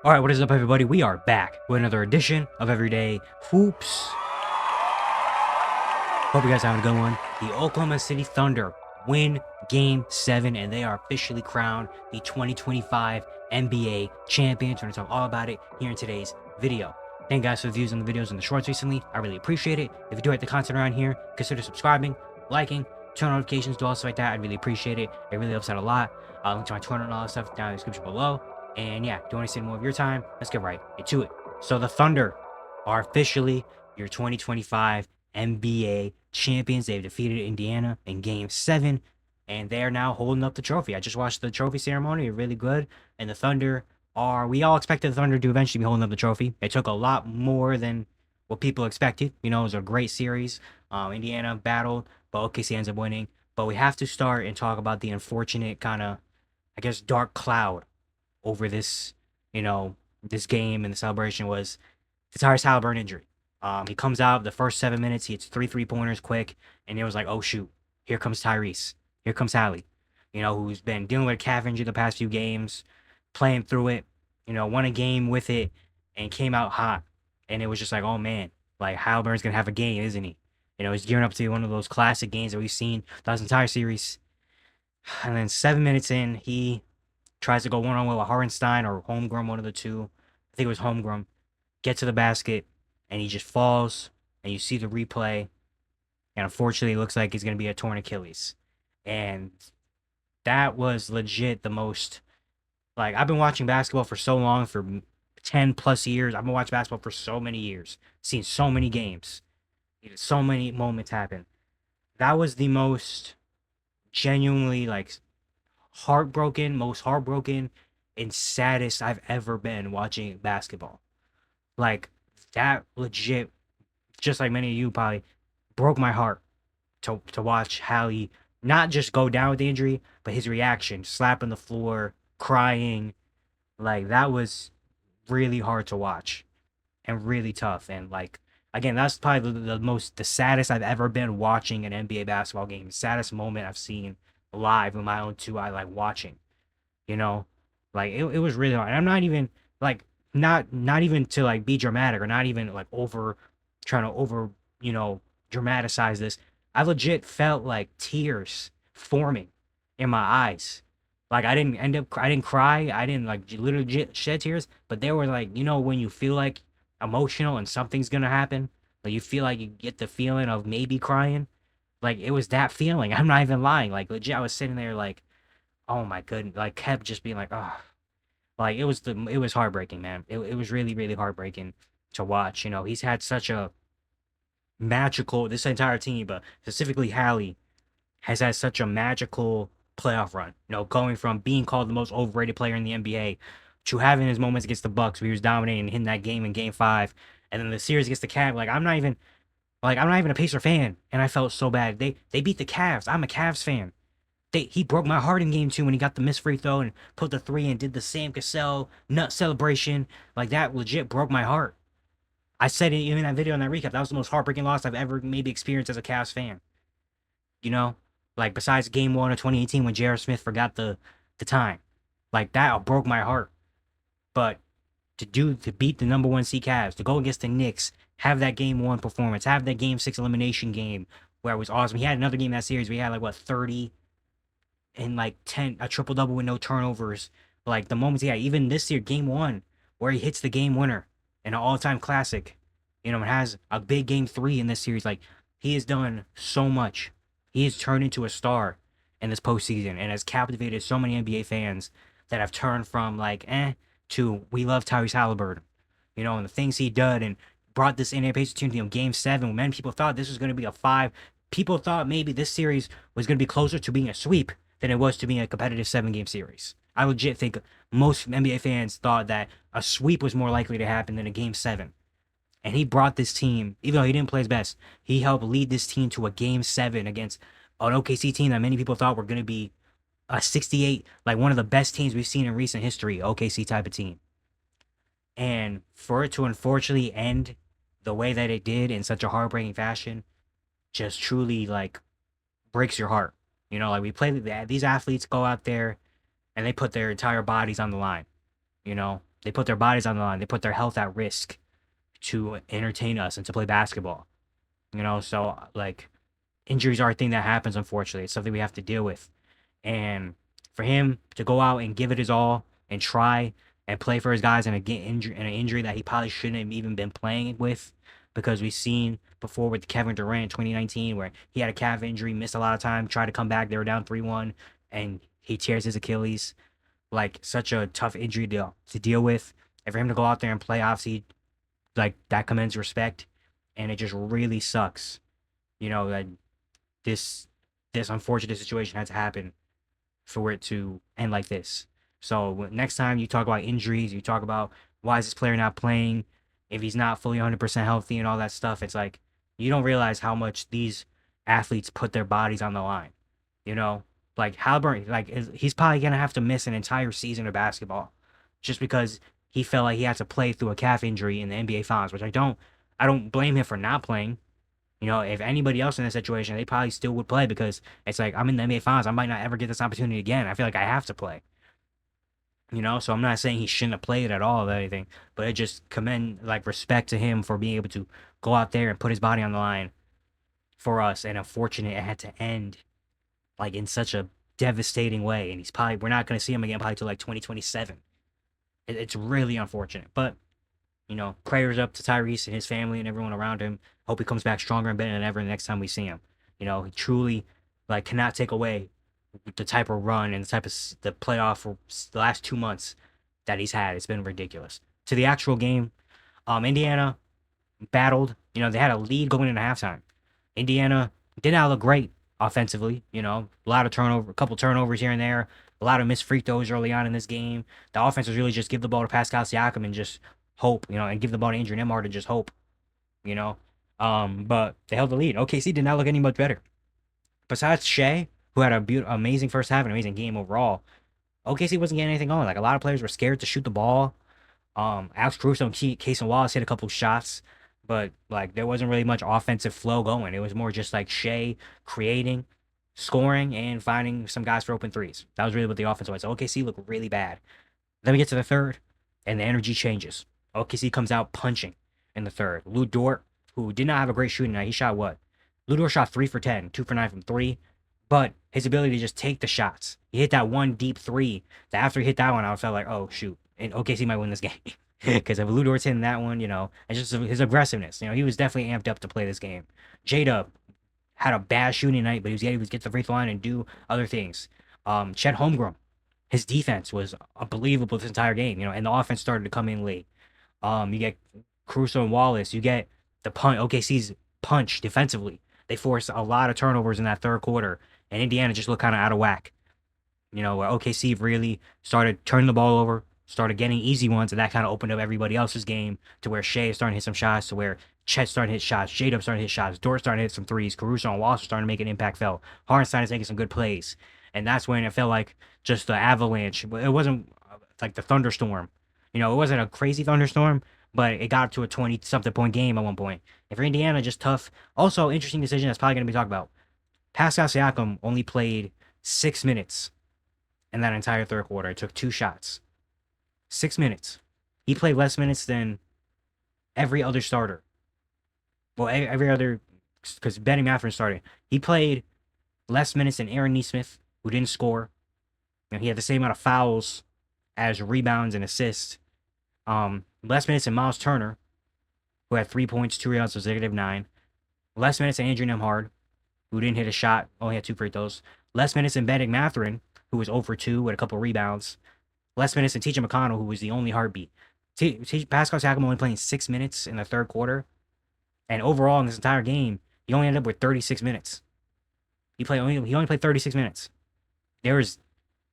All right, what is up, everybody? We are back with another edition of Everyday Hoops. Hope you guys are having a good one. The Oklahoma City Thunder win Game 7, and they are officially crowned the 2025 NBA champions. We're going to talk all about it here in today's video. Thank you guys for the views on the videos and the shorts recently. I really appreciate it. If you do like the content around here, consider subscribing, liking, turn on notifications, do all stuff like that. I'd really appreciate it. It really helps out a lot. Link to my Twitter and all that stuff down in the description below. And yeah, don't want to spend more of your time. Let's get right into it. So the Thunder are officially your 2025 NBA champions. They've defeated Indiana in Game 7, and they are now holding up the trophy. I just watched the trophy ceremony. Really good. And the Thunder we all expected the Thunder to eventually be holding up the trophy. It took a lot more than what people expected. You know, it was a great series. Indiana battled, but OKC ends up winning. But we have to start and talk about the unfortunate kind of, I guess, dark cloud over this, this game and the celebration was the Tyrese Halliburton injury. He comes out the first 7 minutes, he hits three-pointers quick, and it was like, oh shoot, here comes Tyrese, here comes Hallie, who's been dealing with a calf injury the past few games, playing through it, won a game with it, and came out hot. And it was just like, oh man, like Halliburton's gonna have a game, isn't he? He's gearing up to one of those classic games that we've seen throughout the entire series. And then 7 minutes in, he tries to go one-on-one with Hartenstein or Holmgren, one of the two. I think it was Holmgren. Get to the basket, and he just falls, and you see the replay, and unfortunately, it looks like he's going to be a torn Achilles. And that was legit the most, like, I've been watching basketball for so long, for 10 plus years. I've been watching basketball for so many years, seen so many games, so many moments happen. That was the most genuinely, like, most heartbroken and saddest I've ever been watching basketball. Like, that legit, just like many of you probably, broke my heart to watch Hallie not just go down with the injury, but his reaction, slapping the floor, crying. Like, that was really hard to watch and really tough. And like, again, that's probably the saddest I've ever been watching an NBA basketball game. The saddest moment I've seen live with my own two eye, like watching, you know, like it was really hard. And I'm not even like, not even to like be dramatic or not even like trying to dramatize this. I legit felt like tears forming in my eyes. Like I didn't cry. I didn't like literally shed tears, but they were like, when you feel like emotional and something's gonna happen, like you feel like you get the feeling of maybe crying. Like it was that feeling. I'm not even lying. Like legit, I was sitting there like, oh my goodness, like kept just being like, oh, like it was heartbreaking, man. It was really, really heartbreaking to watch. He's had such a magical, this entire team, but specifically Hallie has had such a magical playoff run. Going from being called the most overrated player in the NBA to having his moments against the Bucks where he was dominating and hitting that game in Game 5, and then the series against the Cavs. I'm not even a Pacer fan, and I felt so bad. They beat the Cavs. I'm a Cavs fan. He broke my heart in Game 2 when he got the missed free throw and put the three and did the Sam Cassell nut celebration. Like that legit broke my heart. I said it in that video in that recap. That was the most heartbreaking loss I've ever maybe experienced as a Cavs fan. You know, like besides Game 1 of 2018 when J.R. Smith forgot the time, like that broke my heart. But to beat the number 1 seed Cavs, to go against the Knicks, have that Game 1 performance, have that Game 6 elimination game where it was awesome. He had another game in that series. We had like 30 and like 10, a triple double with no turnovers. Like the moments he had, even this year, Game 1, where he hits the game winner in an all-time classic. And has a big Game 3 in this series. Like he has done so much. He has turned into a star in this postseason and has captivated so many NBA fans that have turned from like to we love Tyrese Halliburton. And the things he did and brought this NBA Pacers team to Game 7 when many people thought this was going to be a 5. People thought maybe this series was going to be closer to being a sweep than it was to being a competitive 7-game series. I legit think most NBA fans thought that a sweep was more likely to happen than a Game 7. And he brought this team, even though he didn't play his best, he helped lead this team to a Game 7 against an OKC team that many people thought were going to be a 68, like one of the best teams we've seen in recent history, OKC type of team. And for it to unfortunately end the way that it did in such a heartbreaking fashion, just truly like breaks your heart. Like these athletes go out there and they put their entire bodies on the line, They put their bodies on the line. They put their health at risk to entertain us and to play basketball. So like injuries are a thing that happens, unfortunately. It's something we have to deal with. And for him to go out and give it his all and try and play for his guys and get injured in an injury that he probably shouldn't have even been playing with, because we've seen before with Kevin Durant in 2019 where he had a calf injury, missed a lot of time, tried to come back, they were down 3-1, and he tears his Achilles. Like such a tough injury to deal with. And for him to go out there and play, obviously, like that commands respect, and it just really sucks. That this unfortunate situation had to happen for it to end like this. So next time you talk about injuries, you talk about why is this player not playing, if he's not fully 100% healthy and all that stuff, it's like you don't realize how much these athletes put their bodies on the line. You know, like Halliburton, he's probably gonna have to miss an entire season of basketball just because he felt like he had to play through a calf injury in the NBA Finals, which I don't blame him for not playing. If anybody else in that situation, they probably still would play because it's like I'm in the NBA Finals. I might not ever get this opportunity again. I feel like I have to play. So I'm not saying he shouldn't have played at all or anything, but it just commend respect to him for being able to go out there and put his body on the line for us. And unfortunate it had to end in such a devastating way. And we're not going to see him again probably till 2027. It's really unfortunate, but prayers up to Tyrese and his family and everyone around him. Hope he comes back stronger and better than ever the next time we see him. He truly cannot take away the type of run and the playoff for the last 2 months that he's had. It's been ridiculous. To the actual game, Indiana battled. They had a lead going into halftime. Indiana did not look great offensively. A lot of turnover, a couple turnovers here and there, a lot of missed free throws early on in this game. The offense was really just give the ball to Pascal Siakam and just hope, and give the ball to Andrew Nembhard to just hope, But they held the lead. OKC did not look any much better. Besides Shea, who had a amazing first half, an amazing game overall, OKC wasn't getting anything going. A lot of players were scared to shoot the ball. Alex Caruso and Casey Wallace hit a couple shots, but there wasn't really much offensive flow going. It was more just Shea creating, scoring, and finding some guys for open threes. That was really what the offense was. OKC looked really bad. Then we get to the third, and the energy changes. OKC comes out punching in the third. Lou Dort, who did not have a great shooting night, he shot what? Lou Dort shot 3 for 10, 2 for 9 from 3, but his ability to just take the shots. He hit that one deep 3. That after he hit that one, I felt like, oh, shoot. And OKC might win this game. Because if Lou Dort's hitting that one, and just his aggressiveness. He was definitely amped up to play this game. J-Dub had a bad shooting night, but he was able to get to the free throw line and do other things. Chet Holmgren, his defense was unbelievable this entire game, and the offense started to come in late. You get Caruso and Wallace. You get the OKC's punch defensively. They forced a lot of turnovers in that third quarter, and Indiana just looked kind of out of whack. Where OKC really started turning the ball over, started getting easy ones, and that kind of opened up everybody else's game to where Shea is starting to hit some shots, to where Chet starting to hit shots, J-Dub starting to hit shots, Dort starting to hit some threes, Caruso and Wallace starting to make an impact felt, Hartenstein is making some good plays. And that's when it felt like just the avalanche. It wasn't like the thunderstorm. It wasn't a crazy thunderstorm, but it got to a 20-something point game at one point. And for Indiana, just tough. Also, interesting decision that's probably going to be talked about. Pascal Siakam only played 6 minutes in that entire third quarter. It took 2 shots. 6 minutes. He played less minutes than every other starter. Well, every other, because Benny Mathurin started. He played less minutes than Aaron Nesmith, who didn't score. He had the same amount of fouls as rebounds and assists. Less minutes than Miles Turner, who had 3 points, 2 rebounds, was -9. Less minutes than Andrew Nembhard, who didn't hit a shot, only had 2 free throws. Less minutes than Benedict Mathurin, who was 0 for 2 with a couple rebounds. Less minutes than TJ McConnell, who was the only heartbeat. Pascal Siakam only playing 6 minutes in the third quarter. And overall in this entire game, he only ended up with 36 minutes. He only played 36 minutes. There was,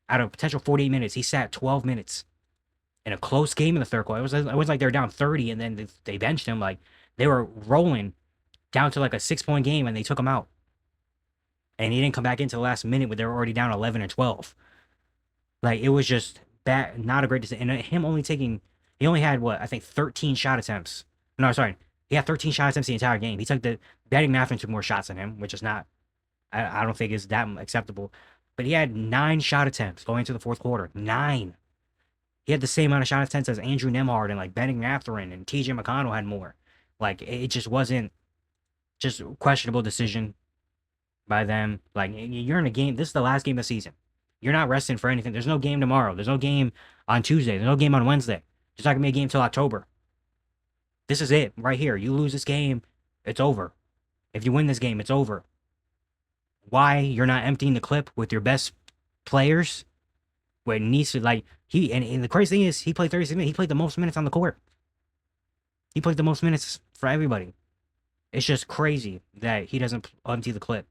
out of potential 48 minutes, he sat 12 minutes. In a close game in the third quarter. It was like they were down 30 and then they benched him. They were rolling down to a 6-point game and they took him out. And he didn't come back into the last minute when they were already down 11 or 12. It was just bad, not a great decision. And him only he only had 13 shot attempts. No, sorry. He had 13 shot attempts the entire game. Benedict Mathurin took more shots than him, which is not, I don't think is that acceptable. But he had 9 shot attempts going into the fourth quarter. 9. He had the same amount of shot attempts as Andrew Nemhard and like Benning Mathurin and TJ McConnell had more. Like it just wasn't just a questionable decision by them. Like you're in a game. This is the last game of the season. You're not resting for anything. There's no game tomorrow. There's no game on Tuesday. There's no game on Wednesday. There's not gonna be a game till October. This is it right here. You lose this game, it's over. If you win this game, it's over. Why you're not emptying the clip with your best players? When needs to like and the crazy thing is he played 36 minutes. He played the most minutes on the court. He played the most minutes for everybody. It's just crazy that he doesn't empty the clip.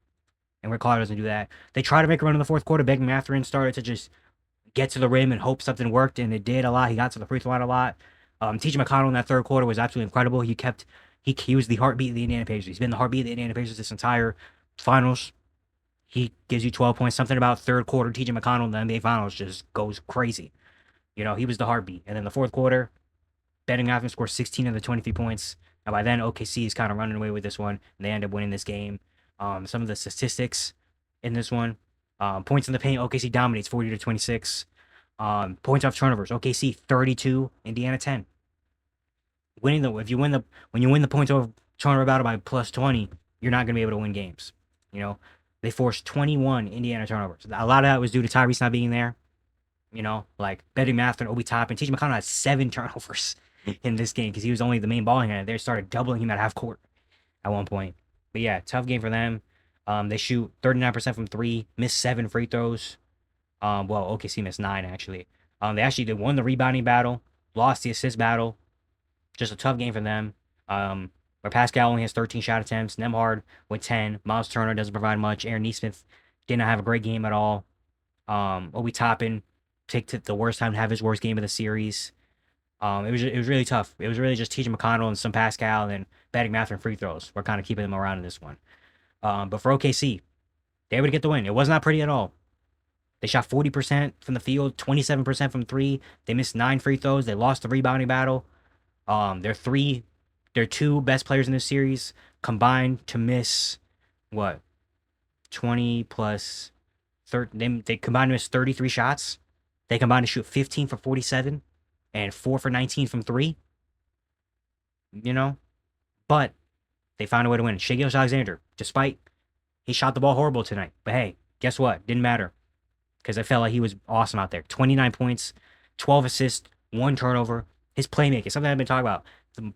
And Rick Carter doesn't do that. They try to make a run in the fourth quarter. Benning Mathurin started to just get to the rim and hope something worked, and it did a lot. He got to the free throw line a lot. TJ McConnell in that third quarter was absolutely incredible. He was the heartbeat of the Indiana Pacers. He's been the heartbeat of the Indiana Pacers this entire finals. He gives you 12 points. Something about third quarter TJ McConnell in the NBA Finals just goes crazy. You know, he was the heartbeat. And then the fourth quarter, Benning Mathurin scored 16 of the 23 points. And by then, OKC is kind of running away with this one. And they end up winning this game. Some of the statistics in this one. Points in the paint, OKC dominates 40-26. Points off turnovers, OKC 32, Indiana 10. When you win the points over turnover battle by plus 20, you're not gonna be able to win games. You know, they forced 21 Indiana turnovers. A lot of that was due to Tyrese not being there. You know, like Benning Mathurin, Obi Toppin, TJ McConnell had 7 turnovers in this game because he was only the main ball handler. They started doubling him at half court at one point. But yeah, tough game for them. They shoot 39% from 3, missed 7 free throws. Well, OKC missed 9 actually. They won the rebounding battle, lost the assist battle. Just a tough game for them. Where Pascal only has 13 shot attempts, Nemhard with 10. Miles Turner doesn't provide much. Aaron Nesmith did not have a great game at all. Obi Toppin picked it the worst time to have his worst game of the series. It was really tough. It was really just TJ McConnell and some Pascal and Benning Mathurin free throws. We're kind of keeping them around in this one. But for OKC, they were able to get the win. It was not pretty at all. They shot 40% from the field, 27% from 3. They missed 9 free throws. They lost the rebounding battle. Their 2 best players in this series combined to miss what? 20 plus 30. They combined to miss 33 shots. They combined to shoot 15 for 47 and 4 for 19 from 3. You know? But they found a way to win. Shai Gilgeous-Alexander, despite he shot the ball horrible tonight. But hey, guess what? Didn't matter. Because I felt like he was awesome out there. 29 points, 12 assists, 1 turnover. His playmaking, something I've been talking about.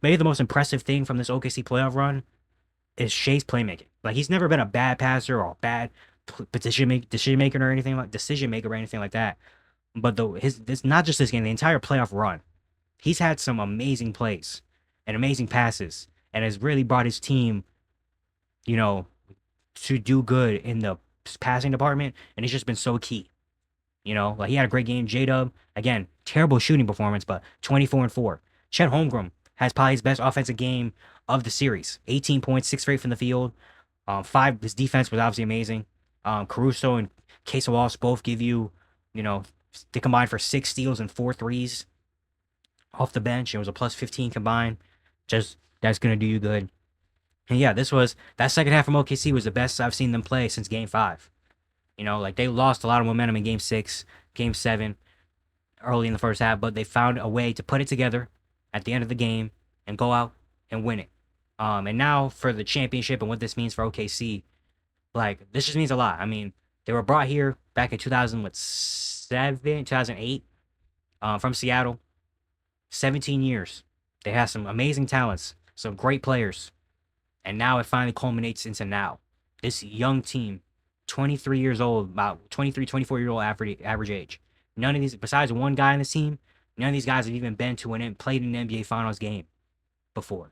Maybe the most impressive thing from this OKC playoff run is Shai's playmaking. Like, he's never been a bad passer or a bad decision maker or anything like that. But this not just this game, the entire playoff run, he's had some amazing plays and amazing passes, and has really brought his team, you know, to do good in the passing department, and he's just been so key. You know, like he had a great game. J-Dub, again, terrible shooting performance, but 24 and 4. Chet Holmgren has probably his best offensive game of the series. 18 points, 6 straight from the field. 5, his defense was obviously amazing. Caruso and Casey Wallace both give you, you know, they combined for 6 steals and 4 threes off the bench. It was a plus 15 combined. Just, that's going to do you good. And yeah, that second half from OKC was the best I've seen them play since Game 5. You know, like they lost a lot of momentum in Game 6, Game 7, early in the first half, but they found a way to put it together at the end of the game and go out and win it. And now for the championship and what this means for OKC, like this just means a lot. I mean, they were brought here back in 2008, from Seattle. 17 years. They have some amazing talents, some great players. And now it finally culminates into now. This young team, 23 years old, about 23, 24-year-old average age. None of these, besides one guy on this team, none of these guys have even been to played an NBA Finals game before.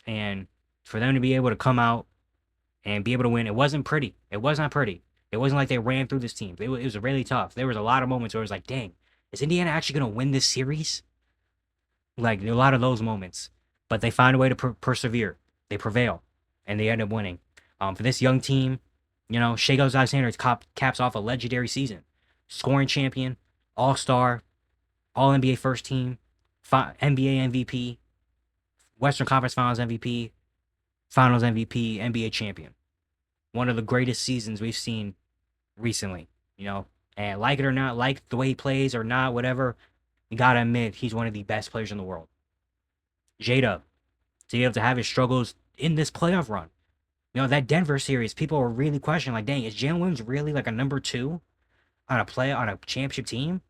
And for them to be able to come out and be able to win, it wasn't pretty. It was not pretty. It wasn't like they ran through this team. It was really tough. There was a lot of moments where it was like, dang, is Indiana actually going to win this series? Like, a lot of those moments. But they find a way to persevere. They prevail. And they end up winning. For this young team, you know, Shai Gilgeous-Alexander caps off a legendary season. Scoring champion, all-star, all-NBA first team, NBA MVP, Western Conference Finals MVP, Finals MVP, NBA champion. One of the greatest seasons we've seen recently. You know, And like it or not, like the way he plays or not, whatever, you gotta admit he's one of the best players in the world. Jada, to be able to have his struggles in this playoff run. You know, that Denver series, people were really questioning, like, dang, is Jalen Williams really like a number two on a championship team?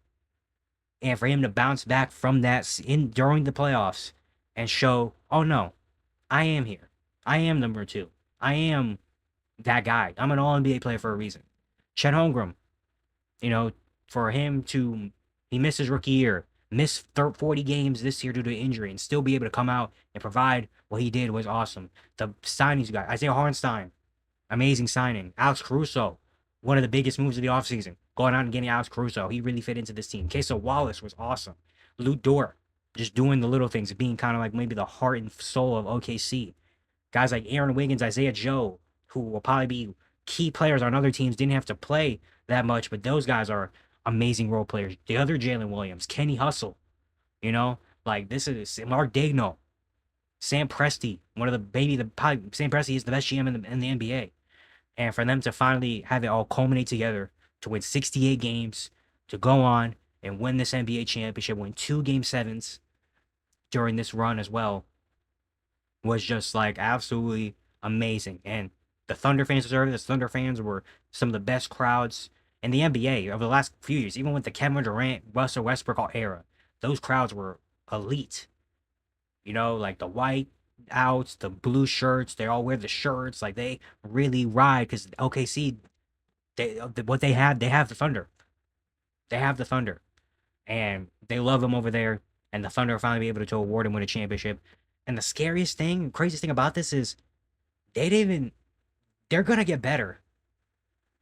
And for him to bounce back from that in during the playoffs and show, oh no, I am here. I am number two. I am that guy. I'm an all NBA player for a reason. Chet Holmgren, you know, for him to he missed his rookie year, missed 40 games this year due to injury, and still be able to come out and provide what he did was awesome. The signings you got, Isaiah Hartenstein, amazing signing. Alex Caruso, one of the biggest moves of the offseason. Going out and getting Alex Caruso. He really fit into this team. Queso Wallace was awesome. Lou Dort, just doing the little things, being kind of like maybe the heart and soul of OKC. Guys like Aaron Wiggins, Isaiah Joe, who will probably be key players on other teams, didn't have to play that much, but those guys are amazing role players. The other Jalen Williams, Kenny Hustle, you know, like this is Mark Daigneault, Sam Presti, one of the probably Sam Presti is the best GM in the NBA. And for them to finally have it all culminate together to win 68 games, to go on and win this NBA championship, win 2 Game 7s during this run as well, was just like absolutely amazing. And the Thunder fans deserve it. The Thunder fans were some of the best crowds in the NBA over the last few years, even with the Kevin Durant, Russell Westbrook era. Those crowds were elite. You know, like the white outs, the blue shirts, they all wear the shirts. Like they really ride because OKC, what they have the Thunder. They have the Thunder. And they love them over there. And the Thunder will finally be able to award and win a championship. And the scariest thing, craziest thing about this is they're gonna get better.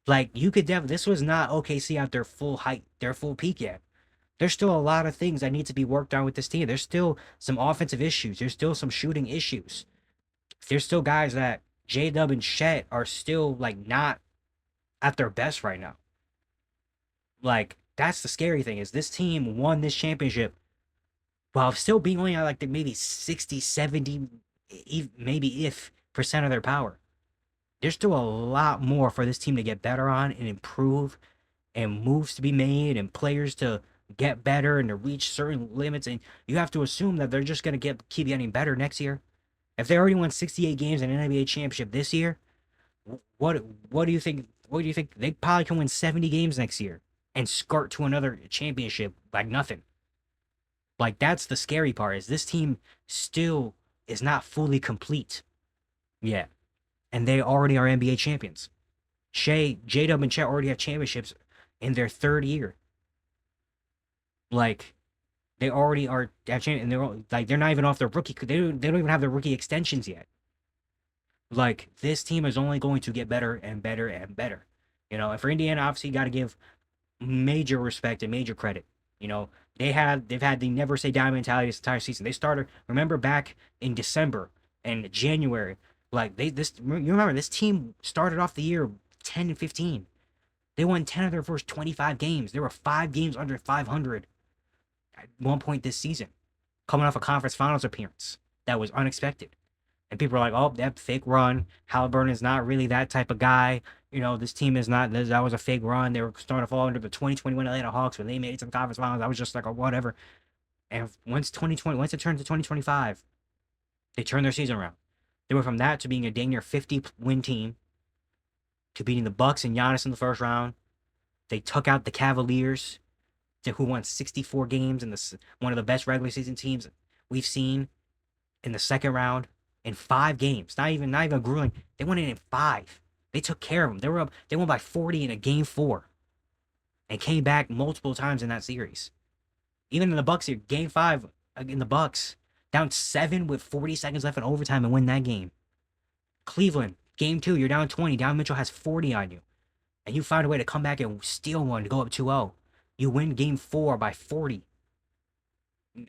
Like you could definitely, this was not OKC at their full height, their full peak yet. There's still a lot of things that need to be worked on with this team. There's still some offensive issues. There's still some shooting issues. There's still guys that J-Dub and Chet are still like not at their best right now. Like that's the scary thing is this team won this championship while still being only at like maybe 60, 70, maybe if percent of their power. There's still a lot more for this team to get better on and improve and moves to be made and players to get better and to reach certain limits. And you have to assume that they're just going to keep getting better next year. If they already won 68 games in an NBA championship this year, what do you think? What do you think? They probably can win 70 games next year and skirt to another championship like nothing. Like that's the scary part is this team still is not fully complete yet. And they already are NBA champions. J-Dub and Chet already have championships in their third year. Like, they already are and they're not even off their rookie. They don't even have their rookie extensions yet. Like, this team is only going to get better and better and better. You know, and for Indiana, obviously, you got to give major respect and major credit. You know, they've had the never say die mentality this entire season. They started, remember back in December and January, like you remember this team started off the year 10 and 15. They won 10 of their first 25 games. They were 5 games under 500 at one point this season, coming off a conference finals appearance that was unexpected. And people are like, oh, that fake run. Halliburton is not really that type of guy. You know, this team is not, that was a fake run. They were starting to fall under the 2021 Atlanta Hawks when they made it to the conference finals. I was just like, oh, whatever. And once it turned to 2025, they turned their season around. They went from that to being a dang near 50-win team to beating the Bucks and Giannis in the first round. They took out the Cavaliers, who won 64 games and one of the best regular season teams we've seen in the second round in 5 games. Not even grueling. They won it in 5. They took care of them. They won by 40 in a game 4 and came back multiple times in that series. Even in the Bucks here, game 5 in the Bucks, down 7 with 40 seconds left in overtime and win that game. Cleveland, game 2, you're down 20. Donovan Mitchell has 40 on you. And you find a way to come back and steal one to go up 2-0. You win game 4 by 40.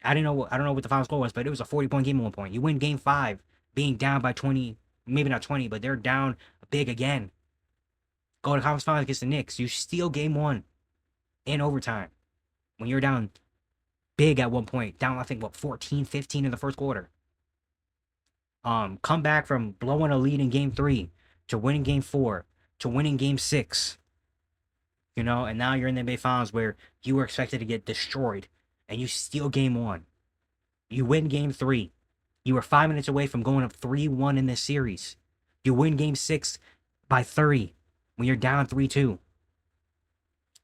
I don't know what the final score was, but it was a 40-point game at one point. You win game 5, being down by 20, maybe not 20, but they're down big again. Go to conference finals against the Knicks. You steal game 1 in overtime when you're down big at one point, down I think 14, 15 in the first quarter. Come back from blowing a lead in game 3 to winning game 4 to winning game 6. you know, and now you're in the NBA Finals where you were expected to get destroyed, and you steal game one. You win game three. You were 5 minutes away from going up 3-1 in this series. You win game six by 30 when you're down 3-2.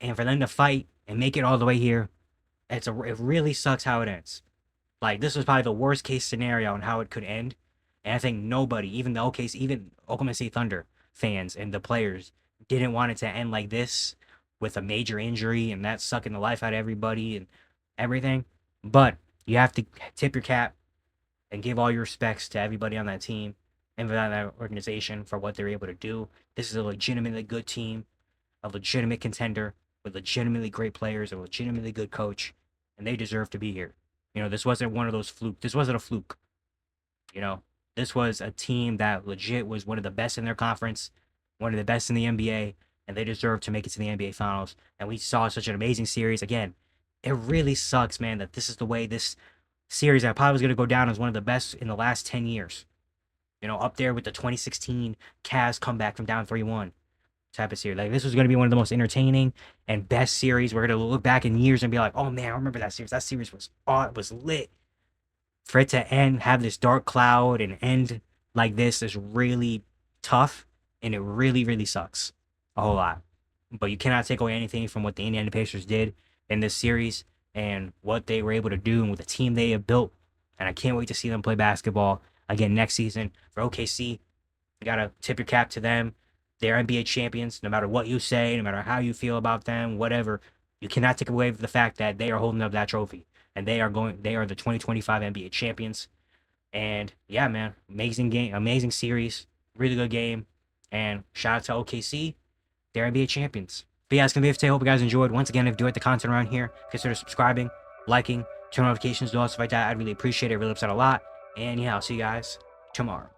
And for them to fight and make it all the way here, it really sucks how it ends. Like, this was probably the worst case scenario on how it could end. And I think nobody, even the OKC, even Oklahoma City Thunder fans and the players, didn't want it to end like this with a major injury and that sucking the life out of everybody and everything. But you have to tip your cap and give all your respects to everybody on that team and that organization for what they're able to do. This is a legitimately good team, a legitimate contender with legitimately great players, a legitimately good coach, and they deserve to be here. You know, this wasn't one of those fluke. This wasn't a fluke. You know, this was a team that legit was one of the best in their conference, one of the best in the NBA, and they deserve to make it to the NBA Finals. And we saw such an amazing series. Again, it really sucks, man, that this is the way this series that probably was going to go down as one of the best in the last 10 years. You know, up there with the 2016 Cavs comeback from down 3-1 type of series. Like, this was going to be one of the most entertaining and best series. We're going to look back in years and be like, oh man, I remember that series. That series was lit. For it to end, have this dark cloud and end like this is really tough, and it really, really sucks a whole lot. But you cannot take away anything from what the Indiana Pacers did in this series and what they were able to do and with the team they have built. And I can't wait to see them play basketball again next season. For OKC, you got to tip your cap to them. They're NBA champions, no matter what you say, no matter how you feel about them, whatever. You cannot take away the fact that they are holding up that trophy. And they are the 2025 NBA champions. And yeah, man, amazing game, amazing series, really good game. And shout out to OKC, they're NBA champions. But yeah, it's gonna be it for today. Hope you guys enjoyed. Once again, if you do like the content around here, consider subscribing, liking, turn notifications, do all stuff like that. I'd really appreciate it. It really helps out a lot. And yeah, I'll see you guys tomorrow.